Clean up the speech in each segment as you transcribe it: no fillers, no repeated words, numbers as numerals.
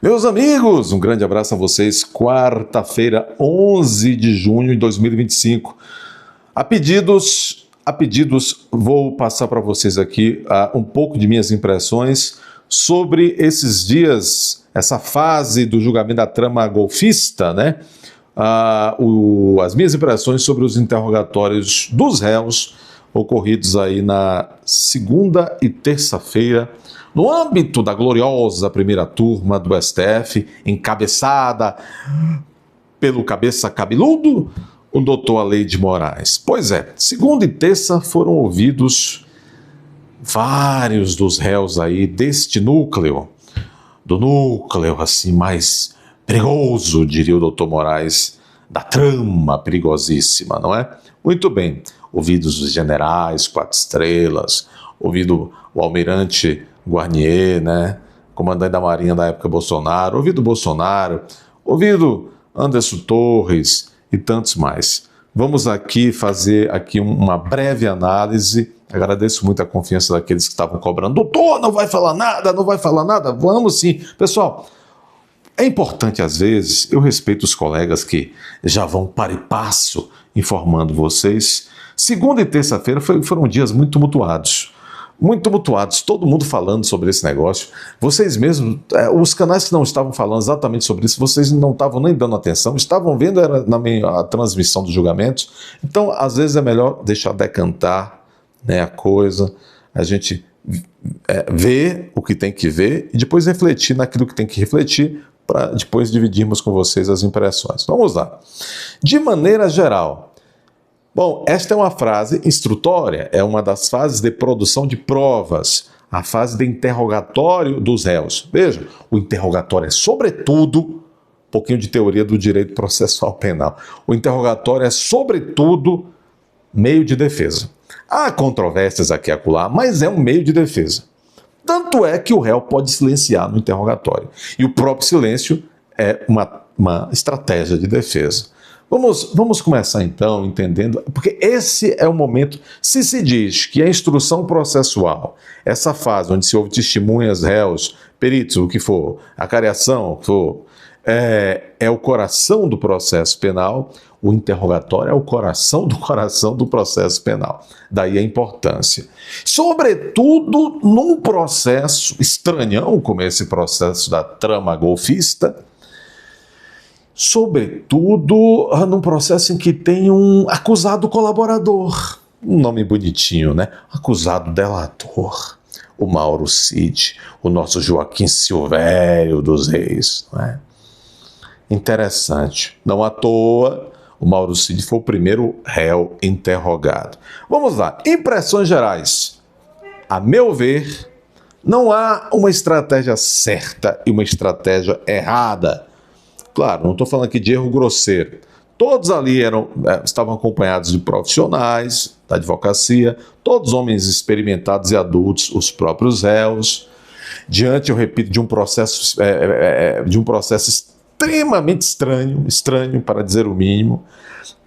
Meus amigos, um grande abraço a vocês. Quarta-feira, 11 de junho de 2025. A pedidos, vou passar para vocês aqui um pouco de minhas impressões sobre esses dias, essa fase do julgamento da trama golfista, né? As minhas impressões sobre os interrogatórios dos réus ocorridos aí na segunda e terça-feira, no âmbito da gloriosa primeira turma do STF, encabeçada pelo cabeça cabeludo, o doutor Aleide Moraes. Pois é, segunda e terça foram ouvidos vários dos réus aí deste núcleo, do núcleo assim mais perigoso, diria o doutor Moraes, da trama perigosíssima, não é? Muito bem, ouvidos os generais, 4 estrelas, ouvido o almirante Guarnier, né? Comandante da Marinha da época Bolsonaro, ouvido Bolsonaro, ouvido Anderson Torres e tantos mais. Vamos aqui fazer uma breve análise. Agradeço muito a confiança daqueles que estavam cobrando. Doutor, não vai falar nada, não vai falar nada? Vamos sim. Pessoal, é importante às vezes, eu respeito os colegas que já vão para e passo informando vocês. Segunda e terça-feira foram dias muito tumultuados, todo mundo falando sobre esse negócio. Vocês mesmos, os canais que não estavam falando exatamente sobre isso, vocês não estavam nem dando atenção, estavam vendo a transmissão dos julgamentos. Então, às vezes é melhor deixar decantar, né, a coisa, a gente ver o que tem que ver e depois refletir naquilo que tem que refletir, para depois dividirmos com vocês as impressões. Vamos lá. De maneira geral, bom, esta é uma frase instrutória, é uma das fases de produção de provas, a fase de interrogatório dos réus. Veja, o interrogatório é, sobretudo, um pouquinho de teoria do direito processual penal, o interrogatório é, sobretudo, meio de defesa. Há controvérsias aqui e acolá, mas é um meio de defesa. Tanto é que o réu pode silenciar no interrogatório. E o próprio silêncio é uma estratégia de defesa. Vamos começar então entendendo, porque esse é o momento, se diz que a instrução processual, essa fase onde se ouve testemunhas, réus, peritos, o que for, a cariação, o que for, é o coração do processo penal, o interrogatório é o coração do processo penal. Daí a importância. Sobretudo num processo estranhão, como esse processo da trama golfista, sobretudo num processo em que tem um acusado colaborador, um nome bonitinho, né? Acusado delator, o Mauro Cid, o nosso Joaquim Silvério dos Reis, não é? Interessante. Não à toa, o Mauro Cid foi o primeiro réu interrogado. Vamos lá. Impressões gerais. A meu ver, não há uma estratégia certa e uma estratégia errada. Claro, não estou falando aqui de erro grosseiro. Todos ali estavam acompanhados de profissionais da advocacia, todos homens experimentados e adultos, os próprios réus, diante, eu repito, de um processo extremamente estranho para dizer o mínimo.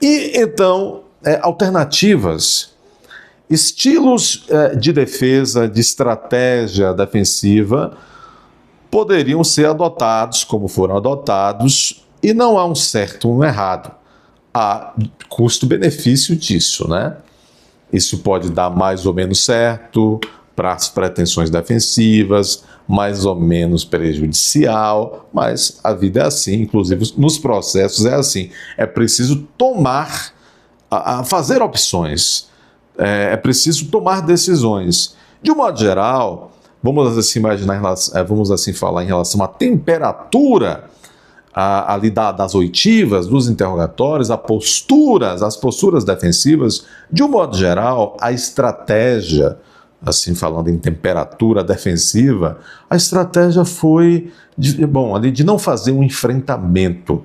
E então, alternativas, estilos de defesa, de estratégia defensiva poderiam ser adotados como foram adotados, e não há um certo ou um errado. Há custo-benefício disso, né? Isso pode dar mais ou menos certo para as pretensões defensivas, mais ou menos prejudicial, mas a vida é assim, inclusive nos processos é assim. É preciso fazer opções, é preciso tomar decisões. De um modo geral, vamos assim falar em relação à temperatura ali das oitivas, dos interrogatórios, as posturas defensivas. De um modo geral, a estratégia, assim falando em temperatura defensiva, a estratégia foi de não fazer um enfrentamento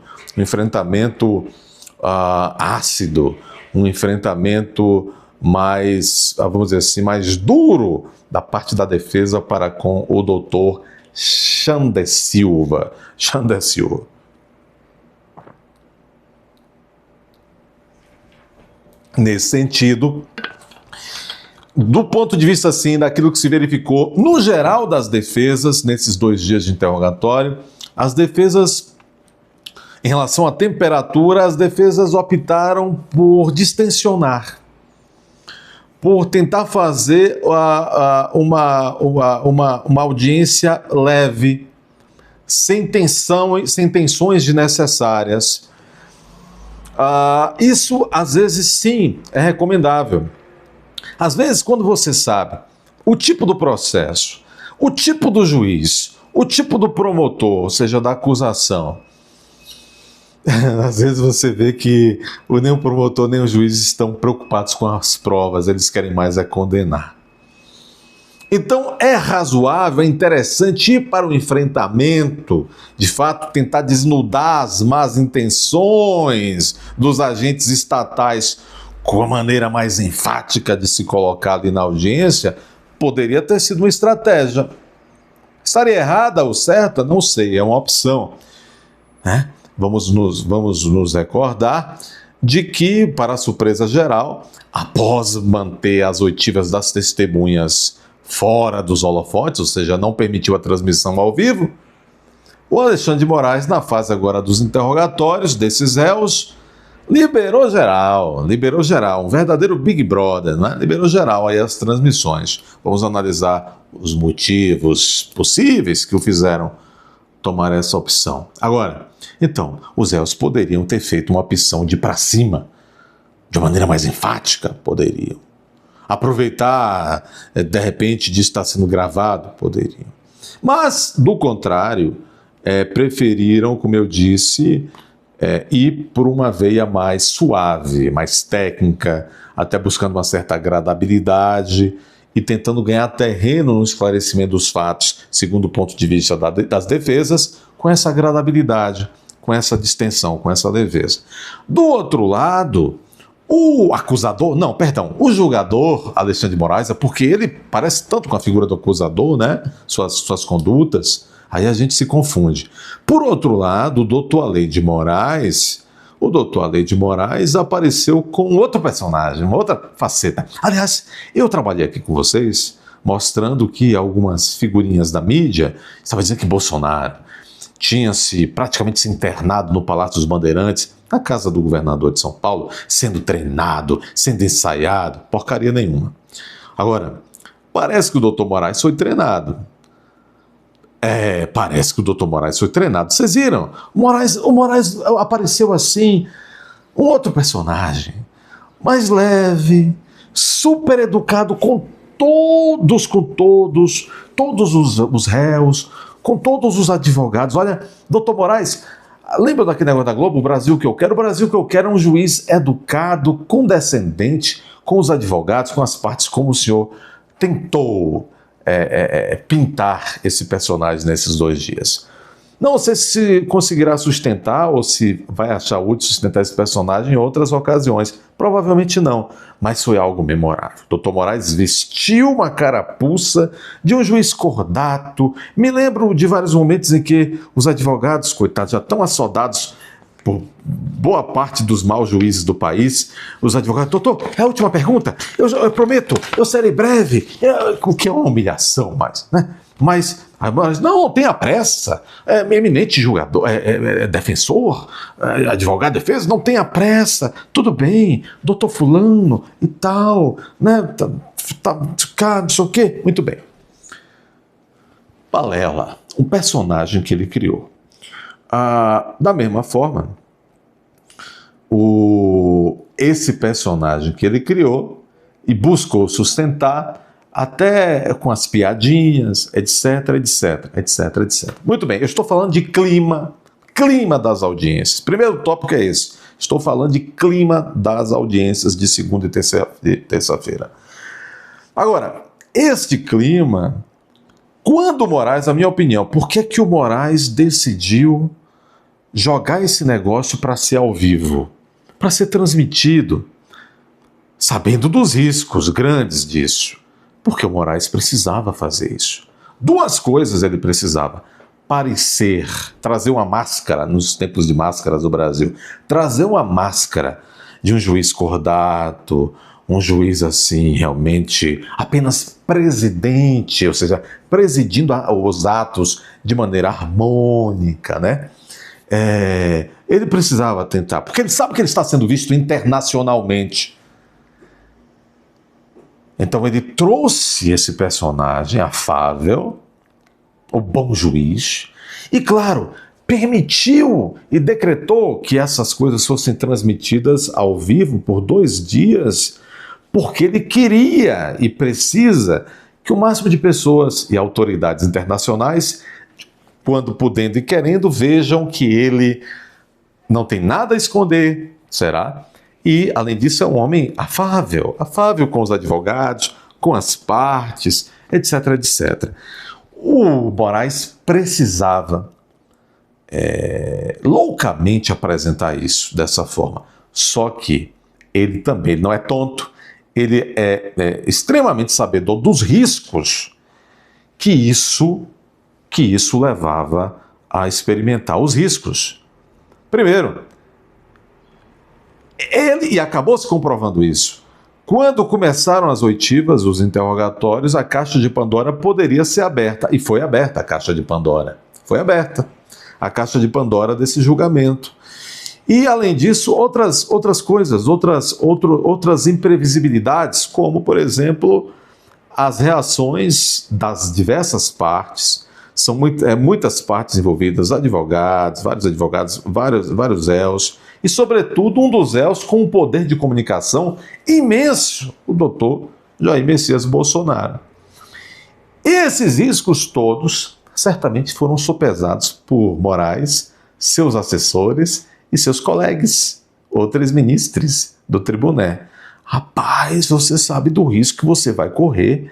ácido, um enfrentamento mais, vamos dizer assim, mais duro da parte da defesa para com o doutor Xandé Silva. Nesse sentido, do ponto de vista, assim, daquilo que se verificou no geral das defesas, nesses 2 dias de interrogatório, As defesas, em relação à temperatura, as defesas optaram por distensionar, por tentar fazer uma audiência leve, sem tensões desnecessárias. Isso, às vezes, sim, é recomendável. Às vezes, quando você sabe o tipo do processo, o tipo do juiz, o tipo do promotor, ou seja, da acusação, às vezes você vê que nem o promotor nem o juiz estão preocupados com as provas, eles querem mais é condenar. Então é razoável, é interessante ir para o enfrentamento, de fato tentar desnudar as más intenções dos agentes estatais com a maneira mais enfática de se colocar ali na audiência, poderia ter sido uma estratégia. Estaria errada ou certa? Não sei, é uma opção, né? Vamos nos recordar de que, para a surpresa geral, após manter as oitivas das testemunhas fora dos holofotes, ou seja, não permitiu a transmissão ao vivo, o Alexandre de Moraes, na fase agora dos interrogatórios desses réus, liberou geral, um verdadeiro Big Brother, né? Liberou geral aí as transmissões. Vamos analisar os motivos possíveis que o fizeram tomar essa opção. Agora, então, os réus poderiam ter feito uma opção de ir para cima, de uma maneira mais enfática, poderiam. Aproveitar, de repente, de estar sendo gravado, poderiam. Mas, do contrário, preferiram, como eu disse, ir por uma veia mais suave, mais técnica, até buscando uma certa agradabilidade e tentando ganhar terreno no esclarecimento dos fatos, segundo o ponto de vista das defesas, com essa agradabilidade, com essa distensão, com essa leveza. Do outro lado, o julgador, Alexandre de Moraes, porque ele parece tanto com a figura do acusador, né? Suas condutas, aí a gente se confunde. Por outro lado, o doutor Aleide de Moraes apareceu com outro personagem, uma outra faceta. Aliás, eu trabalhei aqui com vocês, mostrando que algumas figurinhas da mídia estavam dizendo que Bolsonaro tinha praticamente se internado no Palácio dos Bandeirantes, na casa do governador de São Paulo, sendo treinado, sendo ensaiado, porcaria nenhuma. Agora, parece que o doutor Moraes foi treinado. Parece que o doutor Moraes foi treinado. Vocês viram? O Moraes apareceu assim, um outro personagem, mais leve, super educado com todos os réus, com todos os advogados. Olha, doutor Moraes, lembra daquele negócio da Globo? O Brasil que eu quero? O Brasil que eu quero é um juiz educado, condescendente com os advogados, com as partes, como o senhor tentou pintar esse personagem nesses 2 dias. Não sei se conseguirá sustentar ou se vai achar útil sustentar esse personagem em outras ocasiões. Provavelmente não, mas foi algo memorável. Dr. Moraes vestiu uma carapuça de um juiz cordato. Me lembro de vários momentos em que os advogados, coitados, já estão assodados por boa parte dos maus juízes do país. Os advogados, doutor, é a última pergunta, eu prometo, eu serei breve, o que é uma humilhação, né? Mas não tenha pressa, eminente julgador, defensor, advogado de defesa, não tenha pressa, tudo bem, doutor fulano e tal, né, não sei o quê, muito bem. Balela, um personagem que ele criou. Da mesma forma, esse personagem que ele criou e buscou sustentar até com as piadinhas, etc. Muito bem, eu estou falando de clima das audiências. Primeiro tópico é esse. Estou falando de clima das audiências de segunda e terça-feira. Agora, este clima, quando o Moraes, na minha opinião, por que o Moraes decidiu jogar esse negócio para ser ao vivo, para ser transmitido, sabendo dos riscos grandes disso? Porque o Moraes precisava fazer isso. 2 coisas ele precisava: parecer, trazer uma máscara, nos tempos de máscaras do Brasil, trazer uma máscara de um juiz cordato, um juiz assim, realmente apenas presidente, ou seja, presidindo os atos de maneira harmônica, né? Ele precisava tentar, porque ele sabe que ele está sendo visto internacionalmente. Então ele trouxe esse personagem afável, o bom juiz, e claro, permitiu e decretou que essas coisas fossem transmitidas ao vivo por 2 dias, porque ele queria e precisa que o máximo de pessoas e autoridades internacionais, quando podendo e querendo, vejam que ele não tem nada a esconder, será? E, além disso, é um homem afável com os advogados, com as partes, etc, etc. O Moraes precisava loucamente apresentar isso dessa forma. Só que ele também não é tonto, ele é extremamente sabedor dos riscos que isso levava a experimentar. Os riscos. Primeiro, e acabou se comprovando isso. Quando começaram as oitivas, os interrogatórios, a caixa de Pandora poderia ser aberta. E foi aberta a caixa de Pandora. Foi aberta a caixa de Pandora desse julgamento. E, além disso, outras coisas, outras imprevisibilidades, como, por exemplo, as reações das diversas partes. São muitas partes envolvidas, vários advogados, vários réus, e, sobretudo, um dos réus com um poder de comunicação imenso, o doutor Jair Messias Bolsonaro. E esses riscos todos certamente foram sopesados por Moraes, seus assessores e seus colegas, outros ministros do tribunal. Rapaz, você sabe do risco que você vai correr.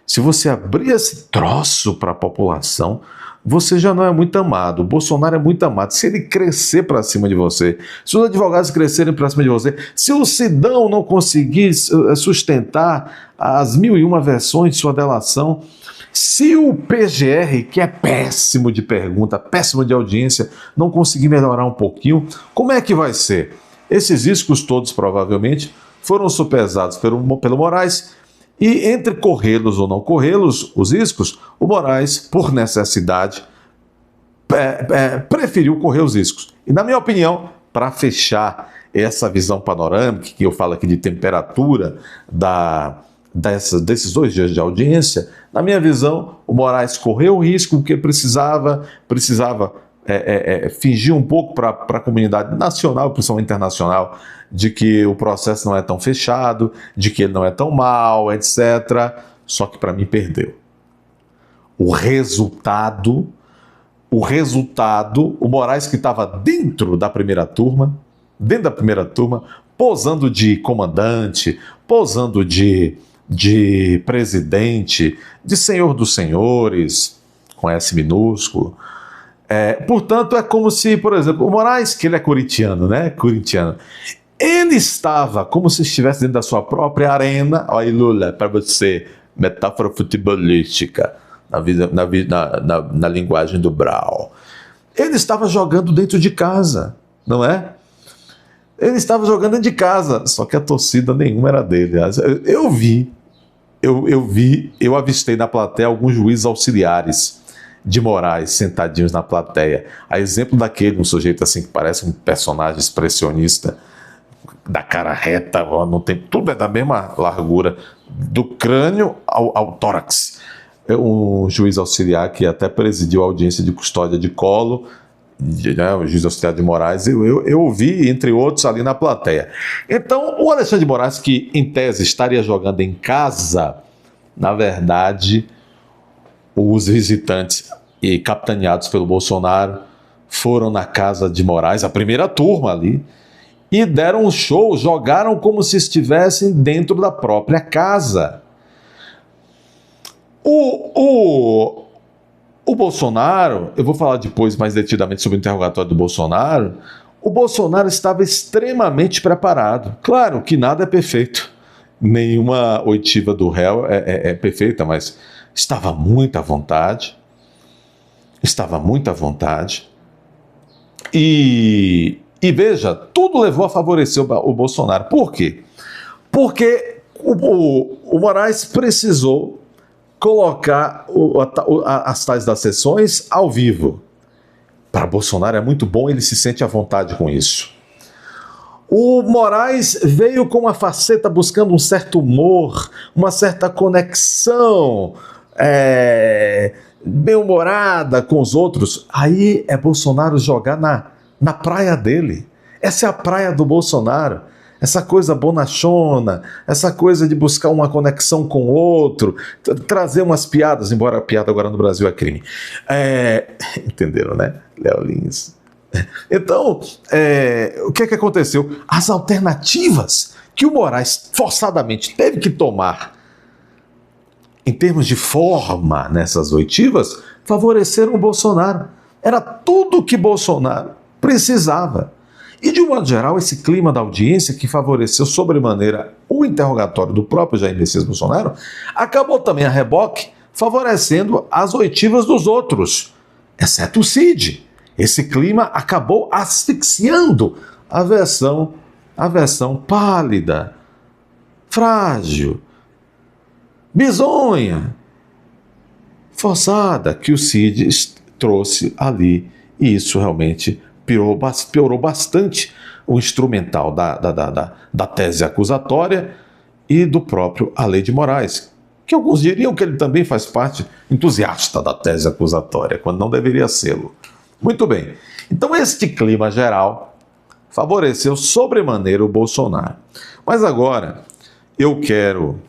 Se você abrir esse troço para a população, você já não é muito amado. O Bolsonaro é muito amado. Se ele crescer para cima de você, se os advogados crescerem para cima de você, se o Sidão não conseguir sustentar as 1001 versões de sua delação, se o PGR, que é péssimo de pergunta, péssimo de audiência, não conseguir melhorar um pouquinho, como é que vai ser? Esses riscos todos, provavelmente, foram sopesados pelo Moraes, e entre corrê-los ou não corrê-los, os riscos, o Moraes, por necessidade, preferiu correr os riscos. E, na minha opinião, para fechar essa visão panorâmica, que eu falo aqui de temperatura desses 2 dias de audiência, na minha visão, o Moraes correu o risco que precisava fingir um pouco para a comunidade nacional, principalmente internacional, de que o processo não é tão fechado, de que ele não é tão mau, etc. Só que para mim perdeu. O resultado, o Moraes, que estava dentro da primeira turma, posando de comandante, posando de presidente, de senhor dos senhores, com S minúsculo. Portanto, é como se, por exemplo, o Moraes, que ele é corintiano, né? Corintiano. Ele estava como se estivesse dentro da sua própria arena. Olha aí, Lula, para você, metáfora futebolística, na linguagem do Brau. Ele estava jogando dentro de casa, não é? Ele estava jogando dentro de casa, só que a torcida nenhuma era dele. Eu avistei na plateia alguns juízes auxiliares de Moraes sentadinhos na plateia. A exemplo daquele, um sujeito assim que parece um personagem expressionista, da cara reta, não tem, tudo é da mesma largura, do crânio ao tórax. Um juiz auxiliar que até presidiu a audiência de custódia de Collor, o juiz auxiliar de Moraes, eu ouvi, entre outros, ali na plateia. Então, o Alexandre de Moraes, que em tese estaria jogando em casa, na verdade, os visitantes e capitaneados pelo Bolsonaro foram na casa de Moraes, a primeira turma ali, e deram um show, jogaram como se estivessem dentro da própria casa. O Bolsonaro, eu vou falar depois mais detidamente sobre o interrogatório do Bolsonaro, o Bolsonaro estava extremamente preparado. Claro que nada é perfeito, nenhuma oitiva do réu é perfeita, mas estava muito à vontade, e veja, tudo levou a favorecer o Bolsonaro. Por quê? Porque O Moraes precisou colocar as tais das sessões ao vivo. Para Bolsonaro é muito bom, ele se sente à vontade com isso. O Moraes veio com uma faceta buscando um certo humor, uma certa conexão bem-humorada com os outros. Aí é Bolsonaro jogar na praia dele. Essa é a praia do Bolsonaro. Essa coisa bonachona, essa coisa de buscar uma conexão com o outro, trazer umas piadas, embora a piada agora no Brasil é crime. Entenderam, né? Léo Lins. Então, o que aconteceu? As alternativas que o Moraes forçadamente teve que tomar em termos de forma nessas oitivas favoreceram o Bolsonaro. Era tudo que Bolsonaro precisava. E, de um modo geral, esse clima da audiência que favoreceu sobremaneira o interrogatório do próprio Jair Messias Bolsonaro acabou também a reboque favorecendo as oitivas dos outros, exceto o Cid. Esse clima acabou asfixiando a versão pálida, frágil, bizonha, forçada que o Cid trouxe ali. E isso realmente piorou bastante o instrumental da tese acusatória e do próprio Alei de Moraes, que alguns diriam que ele também faz parte entusiasta da tese acusatória, quando não deveria sê-lo. Muito bem, então este clima geral favoreceu sobremaneira o Bolsonaro. Mas agora eu quero,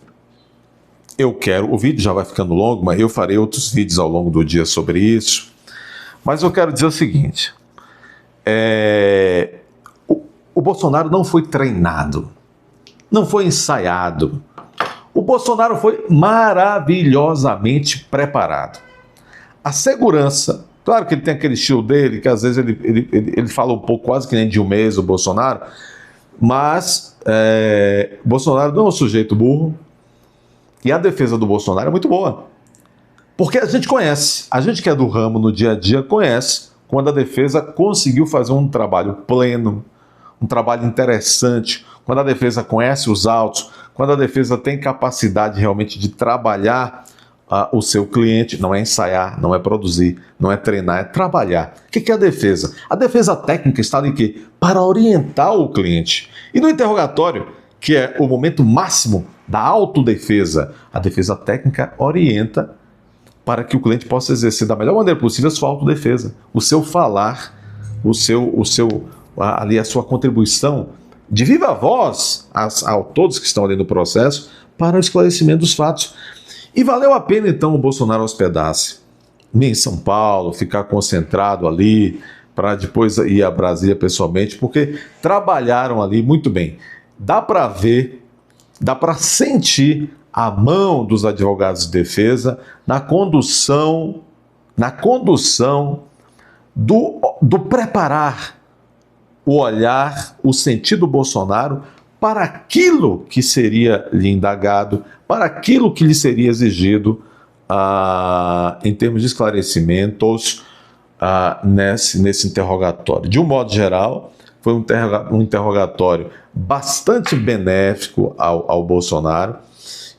o vídeo já vai ficando longo, mas eu farei outros vídeos ao longo do dia sobre isso, mas eu quero dizer o seguinte: o Bolsonaro não foi treinado, não foi ensaiado. O Bolsonaro foi maravilhosamente preparado. A segurança, claro que ele tem aquele estilo dele, que às vezes ele fala um pouco quase que nem de um mês, o Bolsonaro, mas Bolsonaro não é um sujeito burro, e a defesa do Bolsonaro é muito boa. Porque a gente conhece, a gente que é do ramo no dia a dia conhece quando a defesa conseguiu fazer um trabalho pleno, um trabalho interessante, quando a defesa conhece os autos, quando a defesa tem capacidade realmente de trabalhar o seu cliente, não é ensaiar, não é produzir, não é treinar, é trabalhar. O que é a defesa? A defesa técnica está em quê? Para orientar o cliente. E no interrogatório, que é o momento máximo da autodefesa, a defesa técnica orienta para que o cliente possa exercer da melhor maneira possível a sua autodefesa, o seu falar, ali a sua contribuição de viva voz a todos que estão ali no processo para o esclarecimento dos fatos. E valeu a pena então o Bolsonaro hospedar-se em São Paulo, ficar concentrado ali para depois ir a Brasília pessoalmente, porque trabalharam ali muito bem. Dá para ver, dá para sentir a mão dos advogados de defesa na condução do preparar o olhar, o sentido do Bolsonaro para aquilo que seria lhe indagado, para aquilo que lhe seria exigido em termos de esclarecimentos nesse interrogatório. De um modo geral, foi um interrogatório bastante benéfico ao Bolsonaro.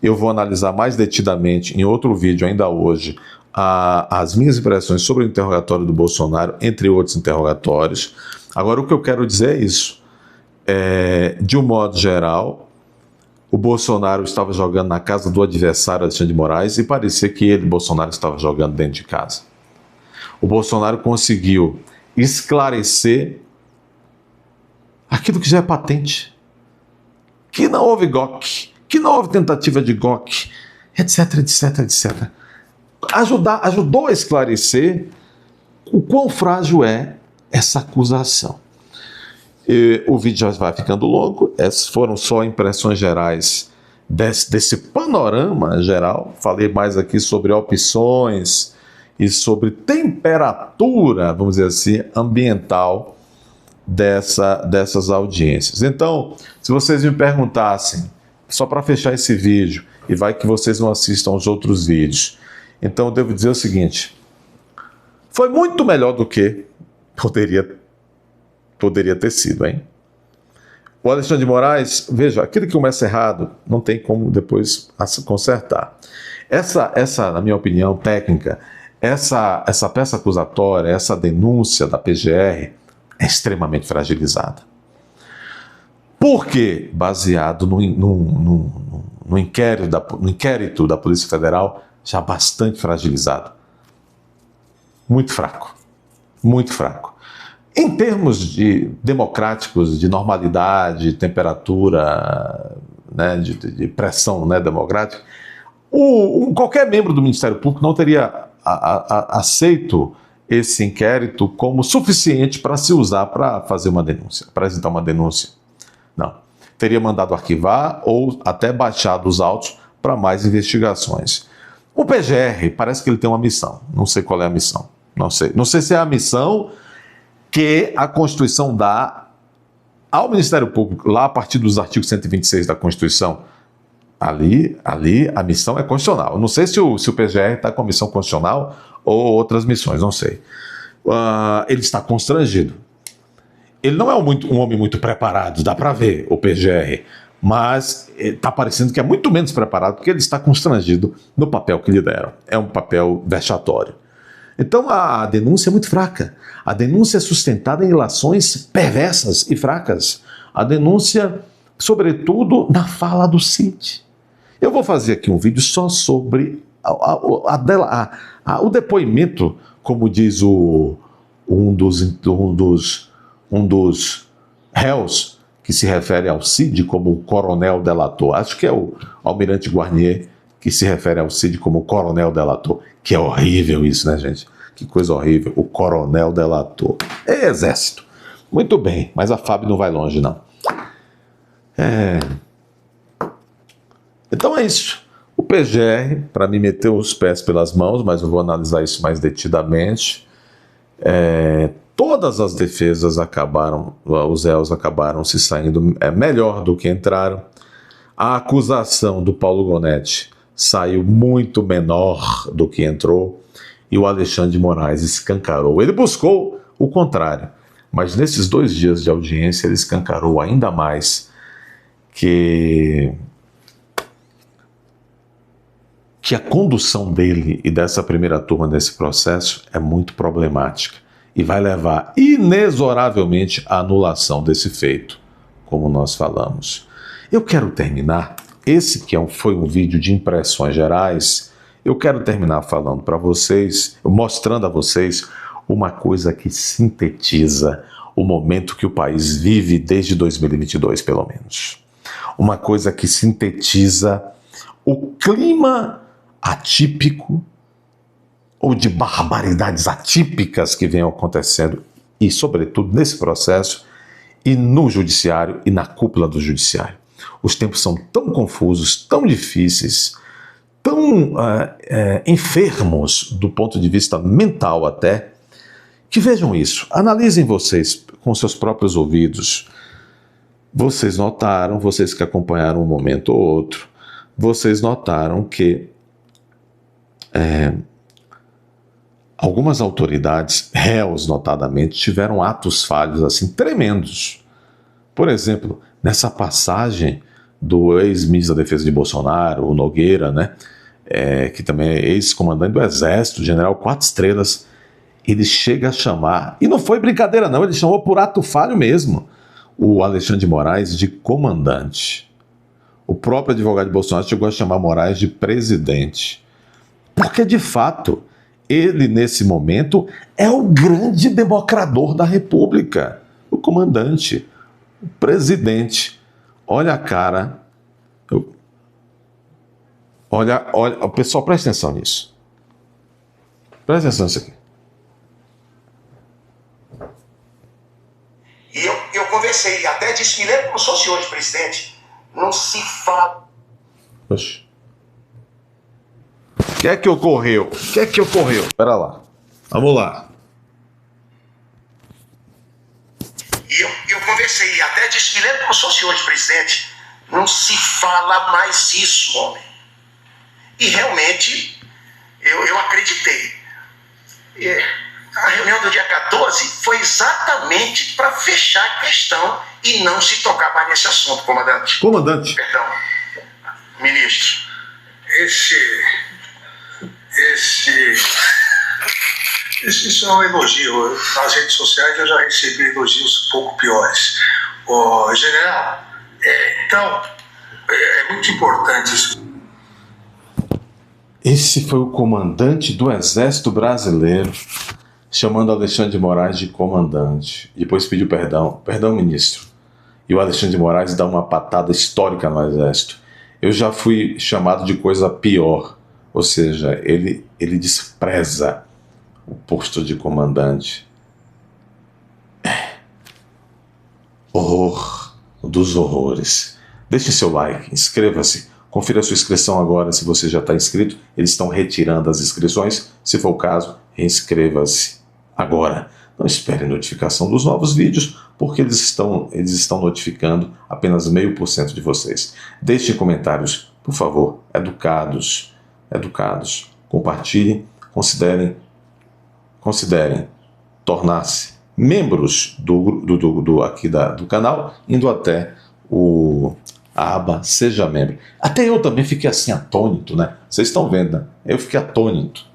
Eu vou analisar mais detidamente em outro vídeo ainda hoje as minhas impressões sobre o interrogatório do Bolsonaro, entre outros interrogatórios. Agora, o que eu quero dizer é isso. De um modo geral, o Bolsonaro estava jogando na casa do adversário Alexandre de Moraes e parecia que ele, Bolsonaro, estava jogando dentro de casa. O Bolsonaro conseguiu esclarecer aquilo que já é patente, que não houve GOC, que não houve tentativa de GOC, etc, etc, etc. Ajudou a esclarecer o quão frágil é essa acusação. O vídeo já vai ficando longo, essas foram só impressões gerais desse panorama geral. Falei mais aqui sobre opções e sobre temperatura, vamos dizer assim, ambiental dessas audiências. Então, se vocês me perguntassem, só para fechar esse vídeo, e vai que vocês não assistam os outros vídeos, então eu devo dizer o seguinte: foi muito melhor do que poderia ter sido, hein? O Alexandre de Moraes, veja, aquilo que começa errado não tem como depois consertar. Essa, na minha opinião técnica, essa peça acusatória, essa denúncia da PGR é extremamente fragilizada. Por quê? Baseado no inquérito da Polícia Federal, já bastante fragilizado. Muito fraco. Muito fraco. Em termos democráticos, de normalidade, temperatura, né, de pressão, né, democrática, qualquer membro do Ministério Público não teria aceito esse inquérito como suficiente para se usar para fazer uma denúncia, apresentar uma denúncia. Não. Teria mandado arquivar ou até baixado os autos para mais investigações. O PGR parece que ele tem uma missão. Não sei qual é a missão. Não sei. Não sei se é a missão que a Constituição dá ao Ministério Público, lá a partir dos artigos 126 da Constituição. Ali a missão é constitucional. Eu não sei se o PGR está com a missão constitucional ou outras missões, não sei. Ele está constrangido. Ele não é um homem muito preparado, dá para ver, o PGR, mas está parecendo que é muito menos preparado porque ele está constrangido no papel que lhe deram. É um papel vexatório. Então a denúncia é muito fraca. A denúncia é sustentada em relações perversas e fracas. A denúncia, sobretudo, na fala do Cid. Eu vou fazer aqui um vídeo só sobre o depoimento, como diz um dos réus, que se refere ao Cid como o coronel delator. Acho que é o almirante Guarnier que se refere ao Cid como coronel delator. Que é horrível isso, né, gente? Que coisa horrível. O coronel delator. É exército. Muito bem, mas a FAB não vai longe, não. Então é isso. O PGR, para mim, meteu os pés pelas mãos, mas eu vou analisar isso mais detidamente. Todas as defesas os réus acabaram se saindo melhor do que entraram. A acusação do Paulo Gonetti saiu muito menor do que entrou, e o Alexandre de Moraes escancarou. Ele buscou o contrário, mas nesses 2 dias de audiência ele escancarou ainda mais que a condução dele e dessa primeira turma desse processo é muito problemática e vai levar inexoravelmente à anulação desse feito, como nós falamos. Eu quero terminar, esse que foi um vídeo de impressões gerais, eu quero terminar falando para vocês, mostrando a vocês uma coisa que sintetiza o momento que o país vive desde 2022, pelo menos. Uma coisa que sintetiza o clima atípico ou de barbaridades atípicas que vem acontecendo e, sobretudo, nesse processo e no judiciário e na cúpula do judiciário. Os tempos são tão confusos, tão difíceis, tão enfermos do ponto de vista mental até, que vejam isso, analisem vocês com seus próprios ouvidos. Vocês notaram, vocês que acompanharam um momento ou outro, vocês notaram que algumas autoridades, réus notadamente, tiveram atos falhos assim tremendos. Por exemplo, nessa passagem do ex-ministro da Defesa de Bolsonaro, o Nogueira, né, que também é ex-comandante do Exército, general 4 estrelas, ele chega a chamar, e não foi brincadeira não, ele chamou por ato falho mesmo, o Alexandre de Moraes de comandante. O próprio advogado de Bolsonaro chegou a chamar Moraes de presidente. Porque, de fato, ele, nesse momento, é o grande democrador da República. O comandante, o presidente. Olha a cara. Olha, pessoal, presta atenção nisso. Presta atenção nisso aqui. E eu conversei, até disse, me lembro como se fosse hoje, presidente, não se fala. Oxe. O que é que ocorreu? Espera lá. Vamos lá. E eu conversei, até disse, me lembro como se fosse hoje, presidente, não se fala mais isso, homem. E realmente, eu acreditei. A reunião do dia 14 foi exatamente para fechar a questão e não se tocar mais nesse assunto, comandante. Comandante. Perdão, ministro. Isso é um elogio. Nas redes sociais eu já recebi elogios um pouco piores. General, então, é muito importante isso. Esse foi o comandante do Exército Brasileiro chamando Alexandre de Moraes de comandante. Depois pediu perdão. Perdão, ministro. E o Alexandre de Moraes dá uma patada histórica no Exército. Eu já fui chamado de coisa pior. Ou seja, ele despreza o posto de comandante. Horror dos horrores. Deixe seu like, inscreva-se. Confira a sua inscrição agora se você já está inscrito. Eles estão retirando as inscrições. Se for o caso, reinscreva-se agora. Não espere notificação dos novos vídeos, porque eles estão notificando apenas 0,5% de vocês. Deixem comentários, por favor, educados. Compartilhem, considerem tornar-se membros do canal, indo até a aba Seja Membro. Até eu também fiquei assim atônito, né? Vocês estão vendo, né? Eu fiquei atônito.